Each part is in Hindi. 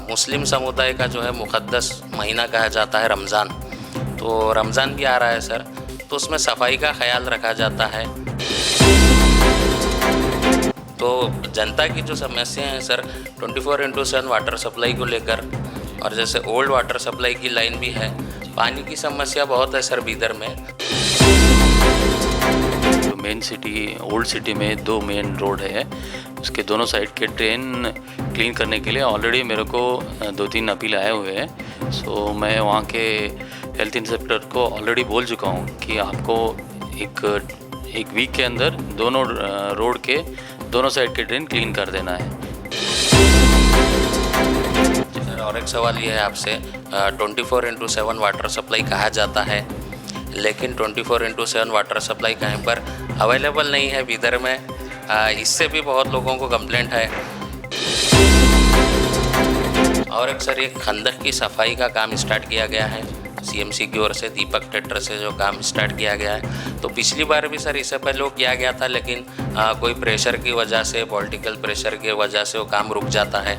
मुस्लिम समुदाय का जो है मुक़द्दस महीना कहा जाता है रमज़ान। तो रमज़ान भी आ रहा है सर, तो उसमें सफाई का ख्याल रखा जाता है। तो जनता की जो समस्या हैं सर 24/7 वाटर सप्लाई को लेकर, और जैसे ओल्ड वाटर सप्लाई की लाइन भी है, पानी की समस्या बहुत है सर बीदर में। मेन सिटी ओल्ड सिटी में 2 मेन रोड है, उसके दोनों साइड के ड्रेन क्लीन करने के लिए ऑलरेडी मेरे को 2-3 अपील आए हुए हैं। सो मैं वहाँ के हेल्थ इंस्पेक्टर को ऑलरेडी बोल चुका हूँ कि आपको एक वीक के अंदर दोनों रोड के दोनों साइड के ड्रेन क्लीन कर देना है। सर और एक सवाल ये है आपसे, 24/7 वाटर सप्लाई कहा जाता है, लेकिन 24/7 वाटर सप्लाई कहीं पर अवेलेबल नहीं है बीदर में। इससे भी बहुत लोगों को कंप्लेंट है। और एक सर एक खंदक की सफाई का काम स्टार्ट किया गया है सीएमसी की ओर से, दीपक ट्रैक्टर से जो काम स्टार्ट किया गया है। तो पिछली बार भी सर इससे पहले वो किया गया था, लेकिन कोई प्रेशर की वजह से, पॉलिटिकल प्रेशर की वजह से वो काम रुक जाता है।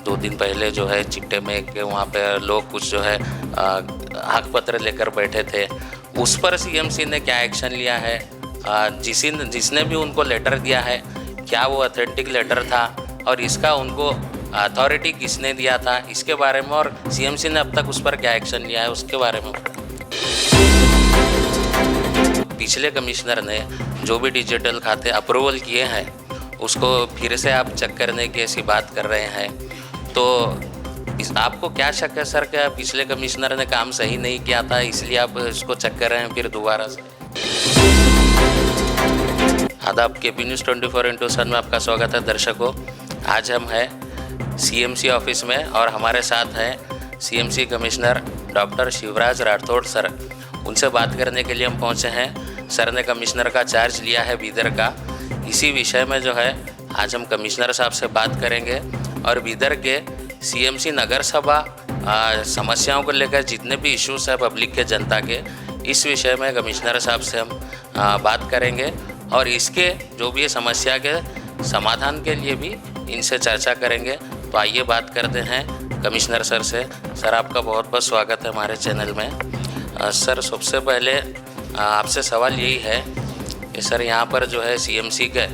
2 दिन पहले जो है चिट्टे में के वहाँ पे लोग कुछ जो है हक पत्र लेकर बैठे थे, उस पर सीएमसी ने क्या एक्शन लिया है? जिसने भी उनको लेटर दिया है, क्या वो ऑथेंटिक लेटर था, और इसका उनको अथॉरिटी किसने दिया था, इसके बारे में, और सीएमसी ने अब तक उस पर क्या एक्शन लिया है उसके बारे में। पिछले कमिश्नर ने जो भी डिजिटल खाते अप्रूवल किए हैं उसको फिर से आप चेक करने की ऐसी बात कर रहे हैं। तो आपको क्या शक है सर, क्या पिछले कमिश्नर ने काम सही नहीं किया था इसलिए आप इसको चेक कर रहे हैं फिर दोबारा से? आदाब, केपी न्यूज़ 24/7 में आपका स्वागत है दर्शकों। आज हम हैं सीएमसी ऑफिस में और हमारे साथ हैं CMC commissioner doctor Shivraj Rathore sir. उनसे बात करने के लिए हम पहुंचे हैं। सर ने कमिश्नर का चार्ज लिया है बीदर का। इसी विषय में जो है आज हम कमिश्नर साहब से बात करेंगे और बीदर के सीएमसी नगर सभा समस्याओं को लेकर जितने भी इश्यूज़ हैं पब्लिक के, जनता के, इस विषय में कमिश्नर साहब से हम बात करेंगे और इसके जो भी समस्या के समाधान के लिए भी इनसे चर्चा करेंगे। तो आइए बात करते हैं कमिश्नर सर से। सर आपका बहुत बहुत स्वागत है हमारे चैनल में। सर सबसे पहले आपसे सवाल यही है कि सर यहाँ पर जो है सीएमसी के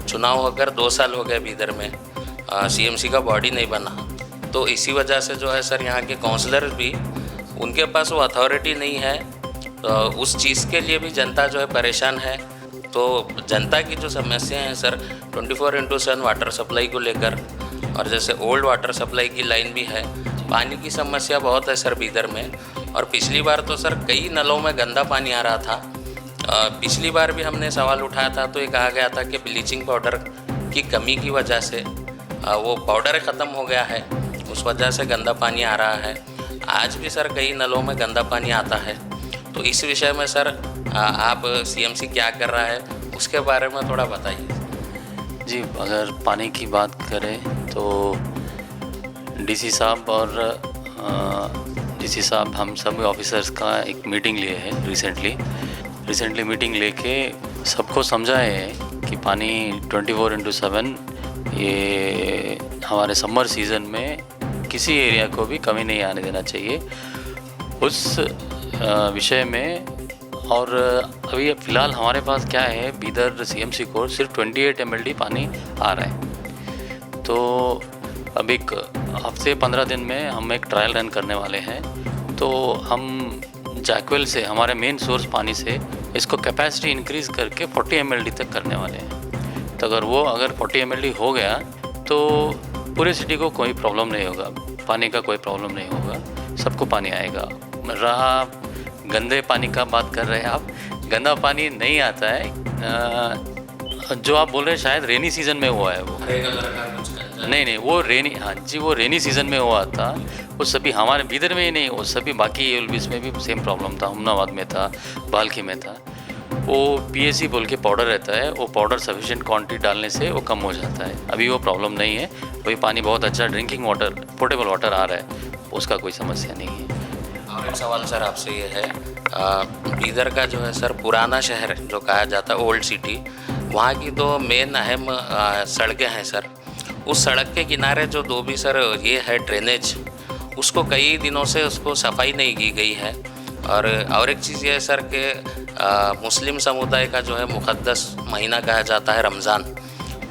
चुनाव होकर 2 साल हो गए बीदर में, सीएमसी का बॉडी नहीं बना। तो इसी वजह से जो है सर यहाँ के काउंसलर भी, उनके पास वो अथॉरिटी नहीं है, तो उस चीज़ के लिए भी जनता जो है परेशान है। तो जनता की जो समस्या है सर 24/7 वाटर सप्लाई को लेकर, और जैसे ओल्ड वाटर सप्लाई की लाइन भी है, पानी की समस्या बहुत है सर बीदर में। और पिछली बार तो सर कई नलों में गंदा पानी आ रहा था। पिछली बार भी हमने सवाल उठाया था तो ये कहा गया था कि ब्लीचिंग पाउडर की कमी की वजह से वो पाउडर ख़त्म हो गया है, उस वजह से गंदा पानी आ रहा है। आज भी सर कई नलों में गंदा पानी आता है। तो इस विषय में सर आप सीएमसी क्या कर रहा है उसके बारे में थोड़ा बताइए। जी, अगर पानी की बात करें तो डीसी साहब और डीसी साहब हम सब ऑफिसर्स का एक मीटिंग लिए है रिसेंटली मीटिंग लेके सबको समझाए हैं कि पानी 24/7 ये हमारे समर सीज़न में किसी एरिया को भी कमी नहीं आने देना चाहिए उस विषय में। और अभी फ़िलहाल हमारे पास क्या है, बीदर सीएमसी को सिर्फ 28 mld पानी आ रहा है। तो अब एक हफ्ते 15 दिन में हम एक ट्रायल रन करने वाले हैं। तो हम जैकवेल से, हमारे मेन सोर्स पानी से, इसको कैपेसिटी इंक्रीज़ करके 40 mld तक करने वाले हैं। तो अगर 40 mld हो गया तो पूरे सिटी को कोई प्रॉब्लम नहीं होगा, पानी का कोई प्रॉब्लम नहीं होगा, सबको पानी आएगा। रहा गंदे पानी का बात कर रहे हैं आप, गंदा पानी नहीं आता है। जो आप बोल रहे हैं शायद रेनी सीज़न में हुआ है वो। नहीं, वो रेनी सीज़न में हुआ था। वो सभी हमारे बीदर में ही नहीं, वो सभी बाकी यूलबिस में भी सेम प्रॉब्लम था, हुमनाबाद में था, बाल्की में था। वो पीएसी बोल के पाउडर रहता है, वो पाउडर सफिशिएंट क्वांटिटी डालने से वो कम हो जाता है। अभी वो प्रॉब्लम नहीं है, वही पानी बहुत अच्छा ड्रिंकिंग वाटर, पोर्टेबल वाटर आ रहा है, उसका कोई समस्या नहीं है। और एक सवाल सर आपसे ये है, बीदर का जो है सर पुराना शहर जो कहा जाता है ओल्ड सिटी, वहाँ की तो मेन अहम सड़कें हैं सर, उस सड़क के किनारे जो दो भी सर ये है ड्रेनेज, उसको कई दिनों से उसको सफाई नहीं की गई है। और एक चीज़ ये है सर कि मुस्लिम समुदाय का जो है मुक़द्दस महीना कहा जाता है रमज़ान,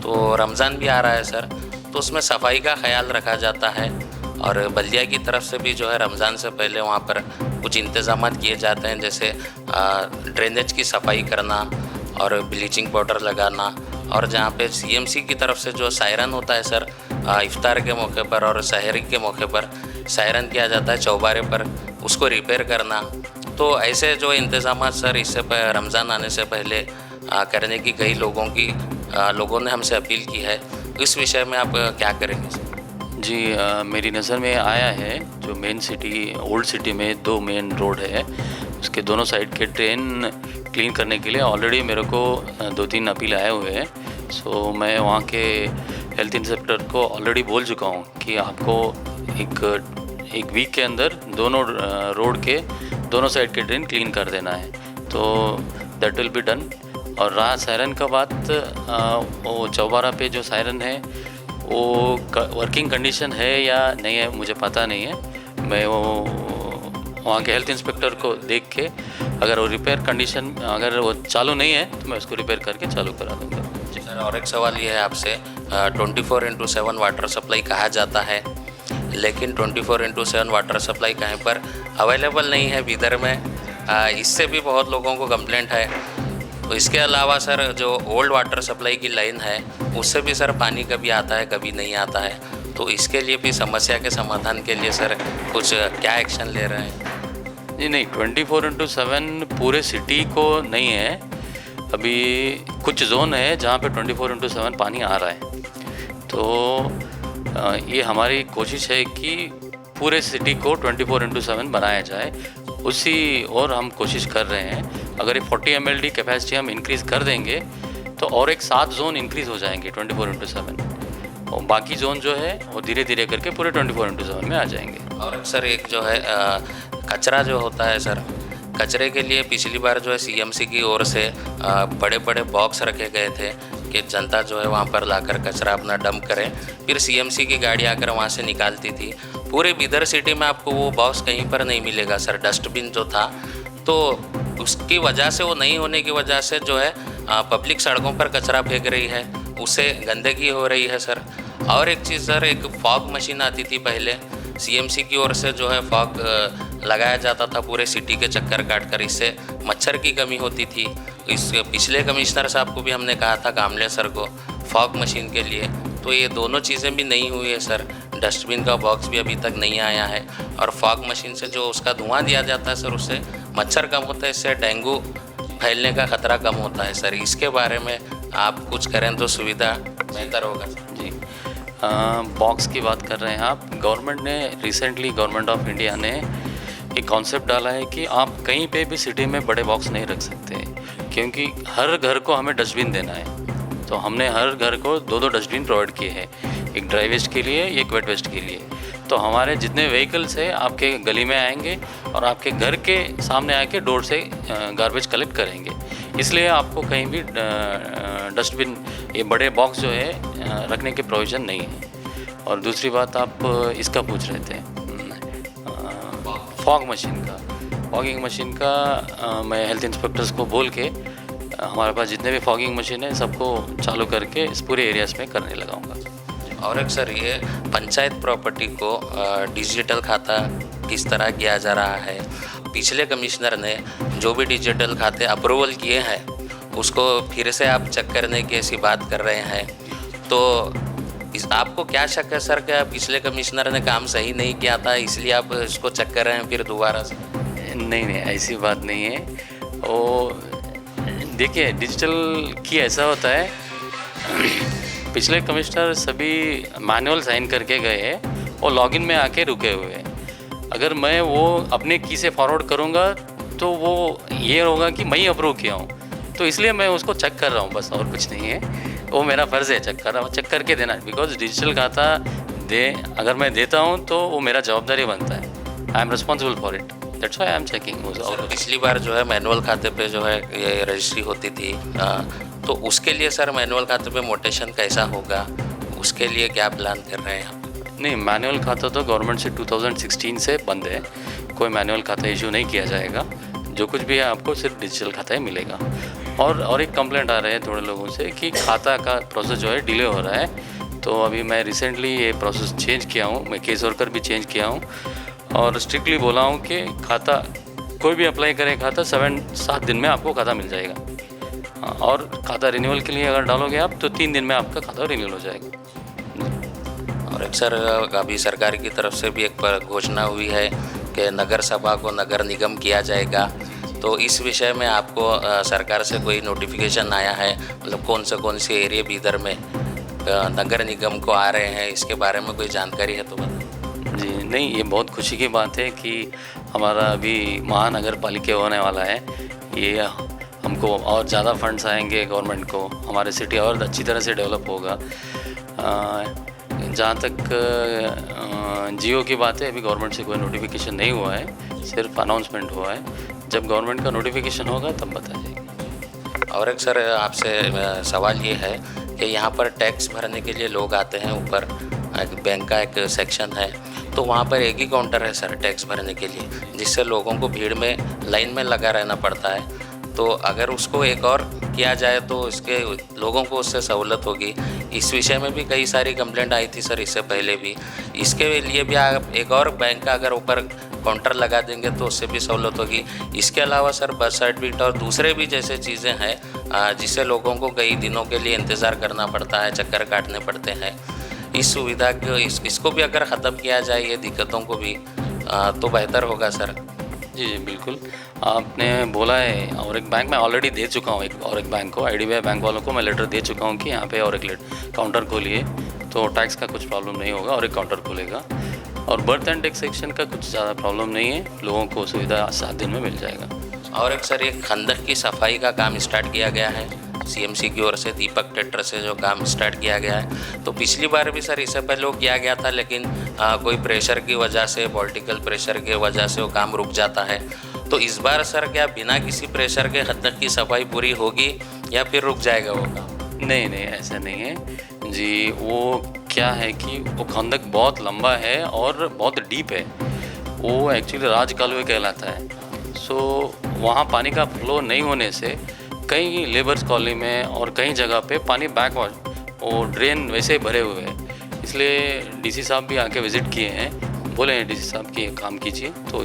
तो रमज़ान भी आ रहा है सर, तो उसमें सफाई का ख्याल रखा जाता है। और बल्दिया की तरफ से भी जो है रमज़ान से पहले वहाँ पर कुछ इंतज़ाम किए जाते हैं, जैसे ड्रेनेज की सफाई करना और ब्लीचिंग पाउडर लगाना। और जहाँ पे सीएमसी की तरफ से जो सायरन होता है सर, इफ्तार के मौके पर और सहरी के मौके पर सायरन किया जाता है चौबारे पर, उसको रिपेयर करना। तो ऐसे जो इंतज़ाम सर इससे रमज़ान आने से पहले करने की कई लोगों ने हमसे अपील की है। इस विषय में आप क्या करेंगे सर? जी, मेरी नज़र में आया है जो मेन सिटी ओल्ड सिटी में 2 मेन रोड है, उसके दोनों साइड के ड्रेन क्लीन करने के लिए ऑलरेडी मेरे को 2-3 अपील आए हुए हैं। सो मैं वहाँ के हेल्थ इंस्पेक्टर को ऑलरेडी बोल चुका हूँ कि आपको एक वीक के अंदर दोनों रोड के दोनों साइड के ड्रेन क्लीन कर देना है, तो दैट विल बी डन। और रहा सायरन का बात, वो चौबारा पे जो सायरन है वो वर्किंग कंडीशन है या नहीं है मुझे पता नहीं है। मैं वो वहाँ के हेल्थ इंस्पेक्टर को देख के अगर वो रिपेयर कंडीशन अगर वो चालू नहीं है तो मैं उसको रिपेयर करके चालू करा दूँगा। जी सर, और एक सवाल ये है आपसे, 24/7 वाटर सप्लाई कहा जाता है, लेकिन 24/7 वाटर सप्लाई कहीं पर अवेलेबल नहीं है बीदर में। इससे भी बहुत लोगों को कंप्लेंट है। तो इसके अलावा सर जो ओल्ड वाटर सप्लाई की लाइन है उससे भी सर पानी कभी आता है कभी नहीं आता है, तो इसके लिए भी समस्या के समाधान के लिए सर कुछ क्या एक्शन ले रहे हैं? जी नहीं, 24/7 पूरे सिटी को नहीं है। अभी कुछ जोन है जहाँ पे 24/7 पानी आ रहा है, तो ये हमारी कोशिश है कि पूरे सिटी को 24/7 बनाया जाए, उसी और हम कोशिश कर रहे हैं। अगर ये 40 mld कैपेसिटी हम इंक्रीज़ कर देंगे तो और एक 7 जोन इंक्रीज़ हो जाएंगे 24/7, और बाकी जोन जो है वो धीरे धीरे करके पूरे 24/7 में आ जाएंगे। और सर एक जो है कचरा जो होता है सर, कचरे के लिए पिछली बार जो है सीएमसी की ओर से बड़े बड़े बॉक्स रखे गए थे कि जनता जो है वहाँ पर लाकर कचरा अपना डंप करे, फिर सीएमसी की गाड़ी आकर वहाँ से निकालती थी। पूरे बिदर सिटी में आपको वो बॉक्स कहीं पर नहीं मिलेगा सर। डस्टबिन जो था, तो उसकी वजह से, वो नहीं होने की वजह से जो है पब्लिक सड़कों पर कचरा फेंक रही है, उससे गंदगी हो रही है सर। और एक चीज़ सर, एक फॉग मशीन आती थी पहले सीएमसी की ओर से, जो है फॉग लगाया जाता था पूरे सिटी के चक्कर काट कर, इससे मच्छर की कमी होती थी। इस पिछले कमिश्नर साहब को भी हमने कहा था, कामले सर को, फॉग मशीन के लिए, तो ये दोनों चीज़ें भी नहीं हुई है सर। डस्टबिन का बॉक्स भी अभी तक नहीं आया है, और फॉग मशीन से जो उसका धुआं दिया जाता है सर, उससे मच्छर कम होता है, इससे डेंगू फैलने का ख़तरा कम होता है सर। इसके बारे में आप कुछ करें तो सुविधा बेहतर होगा। जी, बॉक्स की बात कर रहे हैं आप। गवर्नमेंट ने रिसेंटली, गवर्नमेंट ऑफ इंडिया ने एक कॉन्सेप्ट डाला है कि आप कहीं पे भी सिटी में बड़े बॉक्स नहीं रख सकते, क्योंकि हर घर को हमें डस्टबिन देना है। तो हमने हर घर को 2-2 डस्टबिन प्रोवाइड किए हैं, एक ड्राई वेस्ट के लिए, एक वेट वेस्ट के लिए। तो हमारे जितने व्हीकल्स हैं आपके गली में आएंगे और आपके घर के सामने आके डोर से गार्बेज कलेक्ट करेंगे। इसलिए आपको कहीं भी डस्टबिन, ये बड़े बॉक्स जो है रखने के प्रोविज़न नहीं है। और दूसरी बात आप इसका पूछ रहे थे, फॉग मशीन का। फॉगिंग मशीन का मैं हेल्थ इंस्पेक्टर्स को बोल के हमारे पास जितने भी फॉगिंग मशीन है सबको चालू करके इस पूरे एरियाज़ में करने लगाऊंगा। और एक सर, ये पंचायत प्रॉपर्टी को डिजिटल खाता किस तरह किया जा रहा है? पिछले कमिश्नर ने जो भी डिजिटल खाते अप्रूवल किए हैं उसको फिर से आप चेक करने की ऐसी बात कर रहे हैं, तो आपको क्या शक है सर, क्या पिछले कमिश्नर ने काम सही नहीं किया था इसलिए आप इसको चेक कर रहे हैं फिर दोबारा से? नहीं, ऐसी बात नहीं है। वो देखिए, डिजिटल की ऐसा होता है, पिछले कमिश्नर सभी मैनुअल साइन करके गए हैं और लॉगिन में आके रुके हुए हैं। अगर मैं वो अपने की से फॉरवर्ड करूँगा तो वो ये होगा कि मैं ही अप्रूव किया हूँ, तो इसलिए मैं उसको चेक कर रहा हूँ, बस और कुछ नहीं है। वो मेरा फ़र्ज़ है चेक कर रहा हूँ, चेक करके देना, बिकॉज डिजिटल खाता अगर मैं देता हूँ तो वो मेरा जवाबदारी बनता है। I am responsible for it, that's why I am checking. पिछली बार जो है मैनुअल खाते पे जो है ये रजिस्ट्री होती थी, तो उसके लिए सर मैनुअल खाते पे मोटेशन कैसा होगा, उसके लिए क्या प्लान कर रहे हैं आप? नहीं, मैनुअल खाता तो गवर्नमेंट से 2016 से बंद है। कोई मैनुअल खाता इशू नहीं किया जाएगा। जो कुछ भी है आपको सिर्फ डिजिटल खाता ही मिलेगा। और एक कंप्लेंट आ रहा है थोड़े लोगों से कि खाता का प्रोसेस जो है डिले हो रहा है। तो अभी मैं रिसेंटली ये प्रोसेस चेंज किया हूँ, मैं केस वर्कर भी चेंज किया हूँ और स्ट्रिक्टली बोला हूँ कि खाता कोई भी अप्लाई करे खाता 7 दिन में आपको खाता मिल जाएगा। और खाता रिन्यूअल के लिए अगर डालोगे आप तो 3 दिन में आपका खाता रिन्यूअल हो जाएगा। और एक सर अभी सरकार की तरफ से भी एक घोषणा हुई है कि नगर सभा को नगर निगम किया जाएगा। तो इस विषय में आपको सरकार से कोई नोटिफिकेशन आया है? मतलब कौन से एरिया बीदर में नगर निगम को आ रहे हैं, इसके बारे में कोई जानकारी है तो बताएं। जी नहीं, ये बहुत खुशी की बात है कि हमारा अभी महानगर पालिका होने वाला है। ये हमको और ज़्यादा फंड्स आएंगे गवर्नमेंट को, हमारे सिटी और अच्छी तरह से डेवलप होगा। जहाँ तक जियो की बात है, अभी गवर्नमेंट से कोई नोटिफिकेशन नहीं हुआ है, सिर्फ अनाउंसमेंट हुआ है। जब गवर्नमेंट का नोटिफिकेशन होगा तब बता जाएगी। और एक सर आपसे सवाल ये है कि यहाँ पर टैक्स भरने के लिए लोग आते हैं, ऊपर एक बैंक का एक सेक्शन है, तो वहाँ पर एक ही काउंटर है सर टैक्स भरने के लिए, जिससे लोगों को भीड़ में लाइन में लगा रहना पड़ता है। तो अगर उसको एक और किया जाए तो इसके लोगों को उससे सहूलत होगी। इस विषय में भी कई सारी कंप्लेंट आई थी सर इससे पहले भी। इसके लिए भी आप एक और बैंक का अगर ऊपर काउंटर लगा देंगे तो उससे भी सहूलत होगी। इसके अलावा सर बर्थ सर्टिफिकेट और दूसरे भी जैसे चीज़ें हैं जिससे लोगों को कई दिनों के लिए इंतज़ार करना पड़ता है, चक्कर काटने पड़ते हैं। इस सुविधा को इसको भी अगर ख़त्म किया जाए, ये दिक्कतों को भी, तो बेहतर होगा सर। जी बिल्कुल, आपने बोला है। और एक बैंक मैं ऑलरेडी दे चुका हूँ, और एक बैंक को, IDBI बैंक वालों को मैं लेटर दे चुका हूँ कि यहाँ पे और एक काउंटर खोलिए तो टैक्स का कुछ प्रॉब्लम नहीं होगा और एक काउंटर खोलेगा। और बर्थ एंड टैक्स सेक्शन का कुछ ज़्यादा प्रॉब्लम नहीं है, लोगों को सुविधा 7 दिन में मिल जाएगा। और एक सर एक खंदक की सफाई का काम स्टार्ट किया गया है CMC की ओर से, दीपक ट्रैक्टर से जो काम स्टार्ट किया गया है। तो पिछली बार भी सर इससे पहले वो किया गया था, लेकिन कोई प्रेशर की वजह से, पॉलिटिकल प्रेशर की वजह से वो काम रुक जाता है। तो इस बार सर क्या बिना किसी प्रेशर के खंदक की सफाई पूरी होगी या फिर रुक जाएगा वो काम? नहीं, ऐसा नहीं है जी। वो क्या है कि वो खंदक बहुत लंबा है और बहुत डीप है। वो एक्चुअली राज कालवे कहलाता है। सो वहाँ पानी का फ्लो नहीं होने से कई लेबर्स कॉलोनी में और कई जगह पे पानी बैकवॉश, वो ड्रेन वैसे भरे हुए हैं। इसलिए DC साहब भी आके विज़िट किए हैं, बोले हैं DC साहब कि काम कीजिए, तो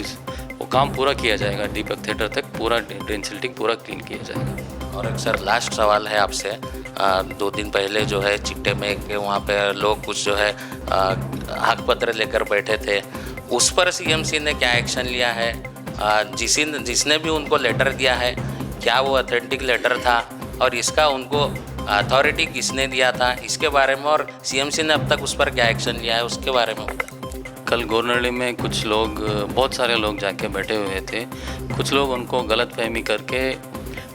वो काम पूरा किया जाएगा। दीपक थिएटर तक पूरा ड्रेन सिल्टिंग पूरा क्लीन किया जाएगा। और एक सर लास्ट सवाल है आपसे। 2 दिन पहले जो है चिट्टे में के वहाँ पे लोग कुछ जो है हक पत्र लेकर बैठे थे, उस पर CMC ने क्या एक्शन लिया है? जिसने भी उनको लेटर दिया है, क्या वो ऑथेंटिक लेटर था और इसका उनको अथॉरिटी किसने दिया था, इसके बारे में, और CMC ने अब तक उस पर क्या एक्शन लिया है उसके बारे में बताएं। कल गोरनहल्ली में कुछ लोग, बहुत सारे लोग जाके बैठे हुए थे। कुछ लोग उनको गलत फहमी करके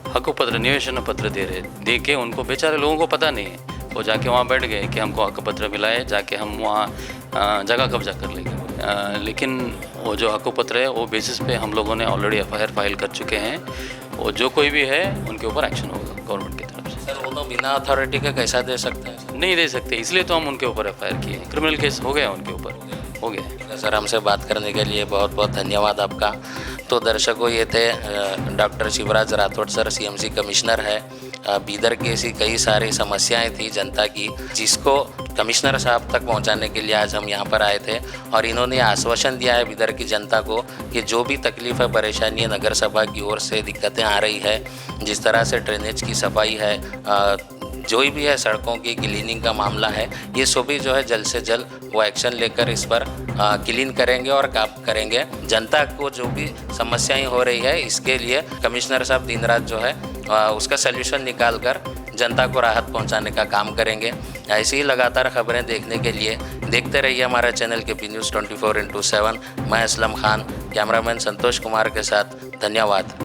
हकपत्र, निवेशन पत्र दे के उनको, बेचारे लोगों को पता नहीं है, वो जाके वहाँ बैठ गए कि हमको हकपत्र मिला है, जाके हम वहाँ जगह कब्जा कर लेंगे। लेकिन वो जो हकपत्र है वो बेसिस पे हम लोगों ने ऑलरेडी FIR फाइल कर चुके हैं। वो जो कोई भी है उनके ऊपर एक्शन होगा गवर्नमेंट की तरफ से। सर वो तो बिना अथॉरिटी के कैसा दे सकते हैं? नहीं दे सकते, इसलिए तो हम उनके ऊपर FIR किए। क्रिमिनल केस हो गया उनके ऊपर, हो गया। सर हमसे बात करने के लिए बहुत बहुत धन्यवाद आपका। तो दर्शकों, ये थे doctor Shivraj Rathore sir, CMC commissioner है। बीदर की ऐसी कई सारी समस्याएं थी जनता की, जिसको कमिश्नर साहब तक पहुंचाने के लिए आज हम यहाँ पर आए थे। और इन्होंने आश्वासन दिया है बीदर की जनता को कि जो भी तकलीफ़ है, परेशानी है, नगर सभा की ओर से दिक्कतें आ रही है, जिस तरह से ड्रेनेज की सफाई है, जो भी है, सड़कों की क्लीनिंग का मामला है, ये सभी जो है जल्द से जल्द वो एक्शन लेकर इस पर क्लीन करेंगे और काम करेंगे। जनता को जो भी समस्याएं हो रही है, इसके लिए कमिश्नर साहब दिन रात जो है उसका सल्यूशन निकाल कर जनता को राहत पहुंचाने का काम करेंगे। ऐसी ही लगातार खबरें देखने के लिए देखते रहिए हमारा चैनल KP News 24/7। मैं असलम खान, कैमरामैन संतोष कुमार के साथ। धन्यवाद।